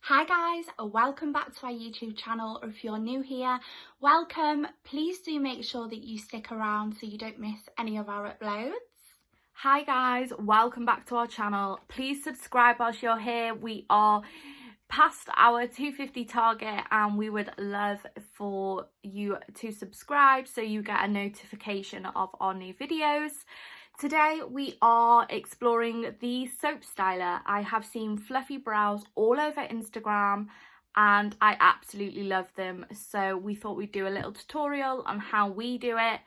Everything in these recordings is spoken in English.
Hi guys, welcome back to our YouTube channel, or if you're new here, welcome. Please do make sure that you stick around so you don't miss any of our uploads. Hi guys, welcome back to our channel. Please subscribe whilst you're here. We are past our 250 target and we would love for you to subscribe so you get a notification of our new videos. Today we are exploring the soap styler. I have seen fluffy brows all over Instagram and I absolutely love them, so we thought we'd do a little tutorial on how we do it,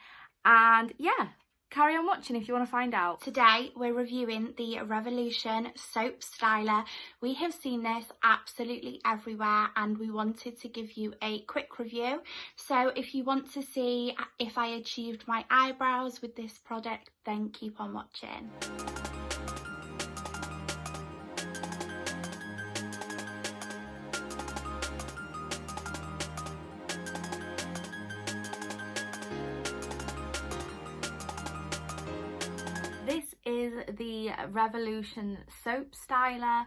and yeah, carry on watching if you want to find out. Today we're reviewing the Revolution Soap Styler. We have seen this absolutely everywhere and we wanted to give you a quick review. So if you want to see if I achieved my eyebrows with this product, then keep on watching. This is the Revolution Soap Styler.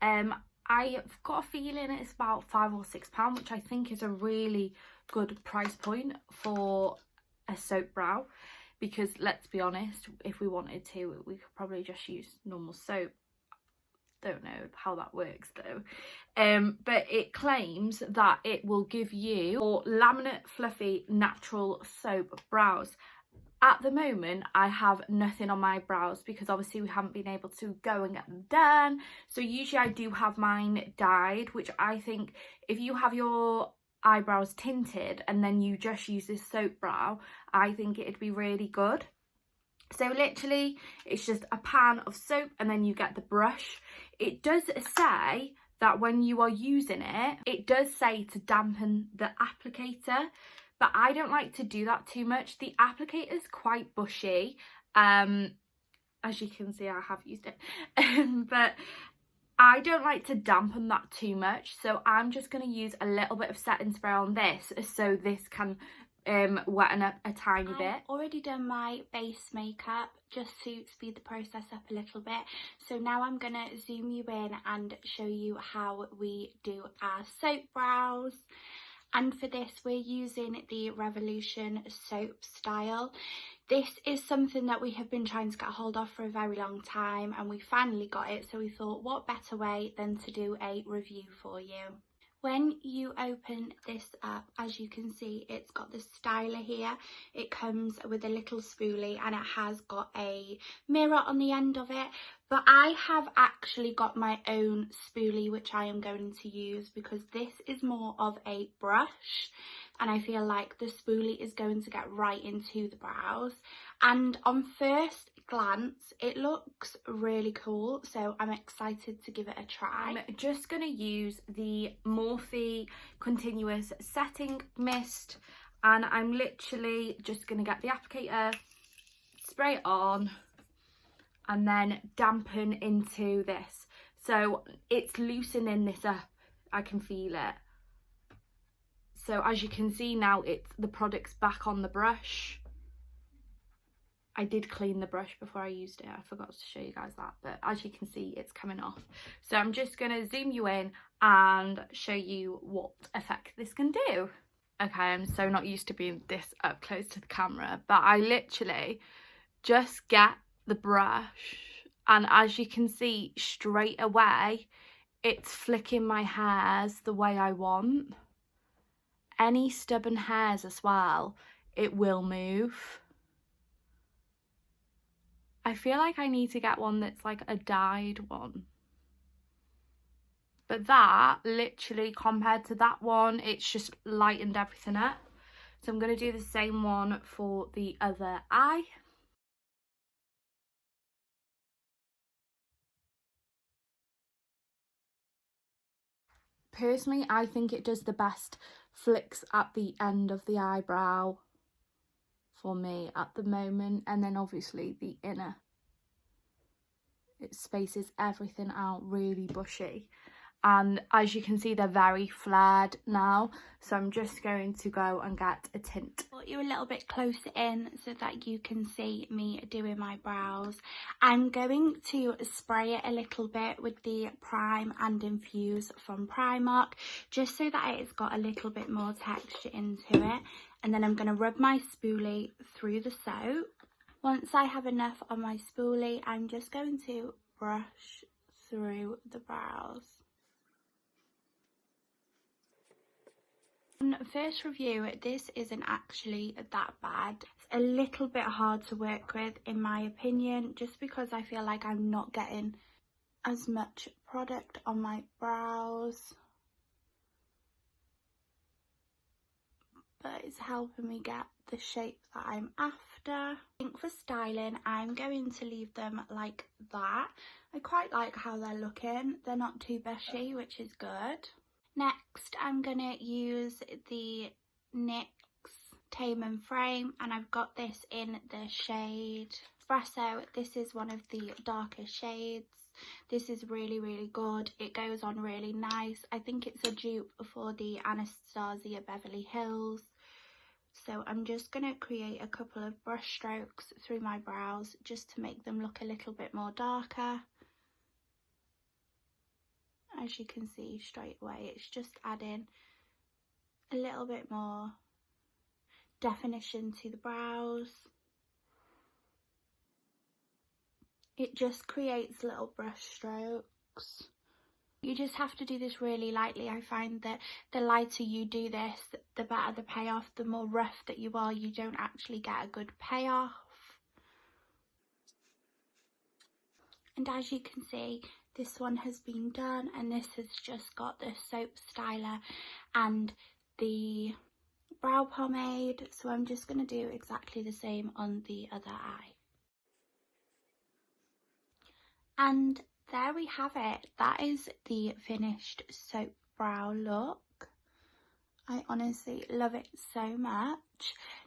I've got a feeling it's about £5 or £6, which I think is a really good price point for a soap brow, because let's be honest, if we wanted to, we could probably just use normal soap. Don't know how that works though. But it claims that it will give you more laminate, fluffy, natural soap brows. At the moment, I have nothing on my brows because obviously we haven't been able to go and get them done. So usually I do have mine dyed, which I think if you have your eyebrows tinted and then you just use this soap brow, I think it'd be really good. So literally it's just a pan of soap and then you get the brush. It does say that when you are using it, it does say to dampen the applicator, but I don't like to do that too much. The applicator is quite bushy. As you can see, I have used it. But I don't like to dampen that too much. So I'm just going to use a little bit of setting spray on this so this can wetten up a tiny bit. I've already done my base makeup just to speed the process up a little bit. So now I'm going to zoom you in and show you how we do our soap brows. And for this, we're using the Revolution Soap Style. This is something that we have been trying to get hold of for a very long time, and we finally got it. So we thought, what better way than to do a review for you. When you open this up, as you can see, it's got the styler here. It comes with a little spoolie and it has got a mirror on the end of it. But I have actually got my own spoolie, which I am going to use because this is more of a brush. And I feel like the spoolie is going to get right into the brows. And on first glance, it looks really cool. So I'm excited to give it a try. I'm just going to use the Morphe Continuous Setting Mist. And I'm literally just going to get the applicator, spray it on, and then dampen into this. So it's loosening this up. I can feel it. So as you can see now, the product's back on the brush. I did clean the brush before I used it. I forgot to show you guys that, but as you can see, it's coming off. So I'm just going to zoom you in and show you what effect this can do. Okay, I'm so not used to being this up close to the camera, but I literally just get the brush and as you can see, straight away, it's flicking my hairs the way I want. Any stubborn hairs as well, it will move. I feel like I need to get one that's like a dyed one. But that, literally, compared to that one, it's just lightened everything up. So I'm going to do the same one for the other eye. Personally, I think it does the best flicks at the end of the eyebrow for me at the moment, and then obviously the inner, it spaces everything out really bushy. and as you can see they're very flared now, so I'm just going to go and get a tint. Put you a little bit closer in so that you can see me doing my brows. I'm going to spray it a little bit with the Prime and Infuse from Primark, just so that it's got a little bit more texture into it, and then I'm going to rub my spoolie through the soap. Once I have enough on my spoolie, I'm just going to brush through the brows. On first review, this isn't actually that bad. It's a little bit hard to work with in my opinion, just because I feel like I'm not getting as much product on my brows, but it's helping me get the shape that I'm after. I think for styling, I'm going to leave them like that. I quite like how they're looking. They're not too bushy, which is good. Next, I'm going to use the NYX Tame and Frame, and I've got this in the shade Espresso. This is one of the darker shades. This is really good. It goes on really nice. I think it's a dupe for the Anastasia Beverly Hills. So I'm just going to create a couple of brush strokes through my brows just to make them look a little bit more darker. As you can see straight away, it's just adding a little bit more definition to the brows. It just creates little brush strokes. You just have to do this really lightly. I find that the lighter you do this, the better the payoff. The more rough that you are, you don't actually get a good payoff. And as you can see, this one has been done, and this has just got the soap styler and the brow pomade. So I'm just going to do exactly the same on the other eye. And there we have it. That is the finished soap brow look. I honestly love it so much.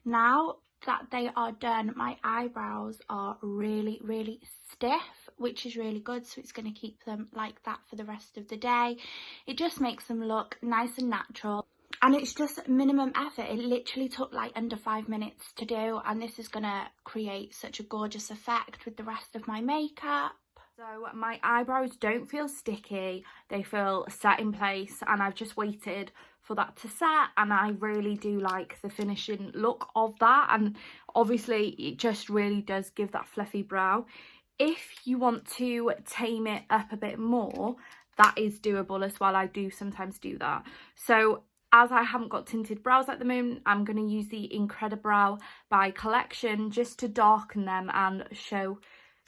Now that they are done, my eyebrows are really stiff, which is really good, so it's going to keep them like that for the rest of the day. It just makes them look nice and natural, and it's just minimum effort. It literally took like under 5 minutes to do, and this is going to create such a gorgeous effect with the rest of my makeup. So my eyebrows don't feel sticky, they feel set in place, and I've just waited for that to set, and I really do like the finishing look of that, and obviously it just really does give that fluffy brow. If you want to tame it up a bit more, that is doable as well. I do sometimes do that. So as I haven't got tinted brows at the moment, I'm going to use the Incredibrow by Collection just to darken them and show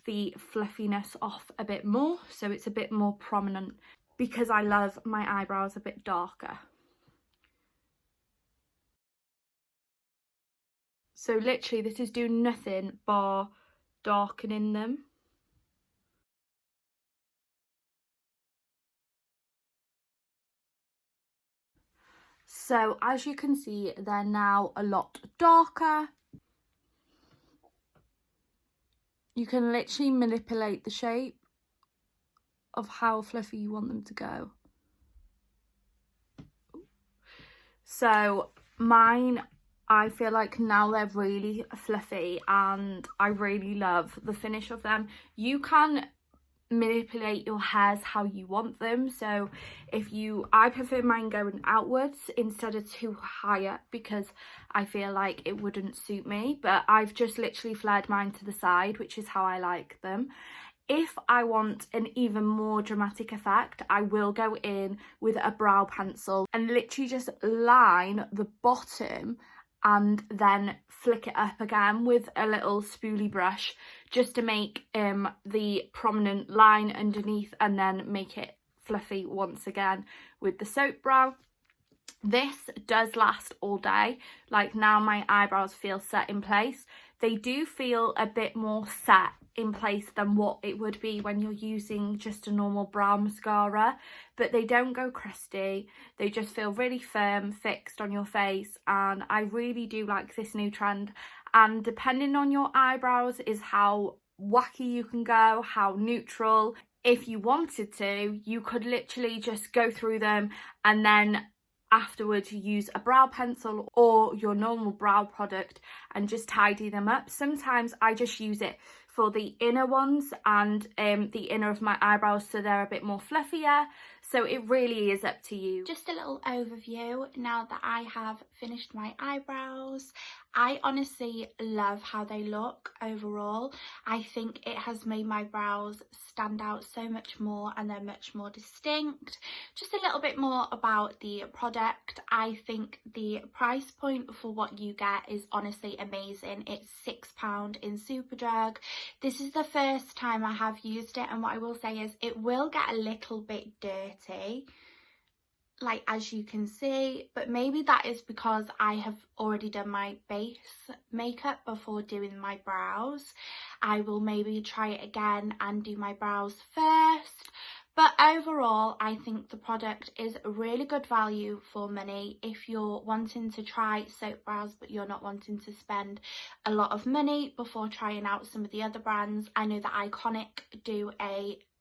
the fluffiness off a bit more, so it's a bit more prominent, because I love my eyebrows a bit darker. So literally this is doing nothing bar darkening them. So as you can see, they're now a lot darker. You can literally manipulate the shape of how fluffy you want them to go. So mine, I feel like now they're really fluffy, and I really love the finish of them. You can manipulate your hairs how you want them, so I prefer mine going outwards instead of too high up, because I feel like it wouldn't suit me, but I've just literally flared mine to the side, which is how I like them. If I want an even more dramatic effect, I will go in with a brow pencil and literally just line the bottom and then flick it up again with a little spoolie brush, just to make the prominent line underneath, and then make it fluffy once again with the soap brow. This does last all day. Like, now my eyebrows feel set in place. They do feel a bit more set in place than what it would be when you're using just a normal brow mascara, but they don't go crusty. They just feel really firm, fixed on your face, and I really do like this new trend. And depending on your eyebrows is how wacky you can go, how neutral. if you wanted to, you could literally just go through them and then afterwards use a brow pencil or your normal brow product and just tidy them up. Sometimes I just use it for the inner ones and the inner of my eyebrows, so they're a bit more fluffier. So it really is up to you. Just a little overview now that I have finished my eyebrows. I honestly love how they look overall. I think it has made my brows stand out so much more and they're much more distinct. Just a little bit more about the product. I think the price point for what you get is honestly amazing. It's £6 in Superdrug. This is the first time I have used it, and what I will say is it will get a little bit dirty, like as you can see, but maybe that is because I have already done my base makeup before doing my brows. I will maybe try it again and do my brows first. But overall, I think the product is really good value for money if you're wanting to try soap brows but you're not wanting to spend a lot of money before trying out some of the other brands. I know that Iconic do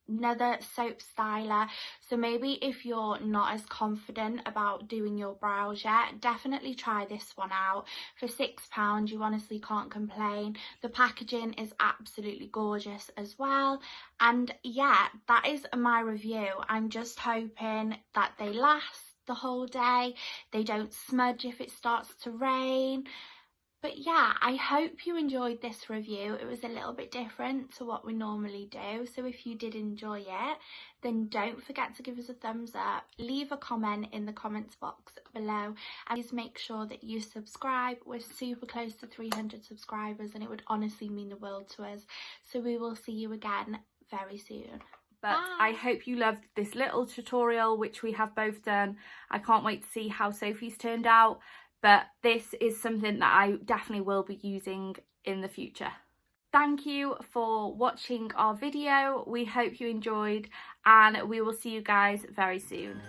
another soap styler, so maybe if you're not as confident about doing your brows yet, definitely try this one out. For £6 you honestly can't complain. The packaging is absolutely gorgeous as well, and yeah, that is my review. I'm just hoping that they last the whole day, they don't smudge if it starts to rain. But yeah, I hope you enjoyed this review. It was a little bit different to what we normally do. So if you did enjoy it, then don't forget to give us a thumbs up. Leave a comment in the comments box below. And please make sure that you subscribe. We're super close to 300 subscribers and it would honestly mean the world to us. So we will see you again very soon. But Bye. I hope you loved this little tutorial, which we have both done. I can't wait to see how Sophie's turned out. But this is something that I definitely will be using in the future. Thank you for watching our video. We hope you enjoyed and we will see you guys very soon.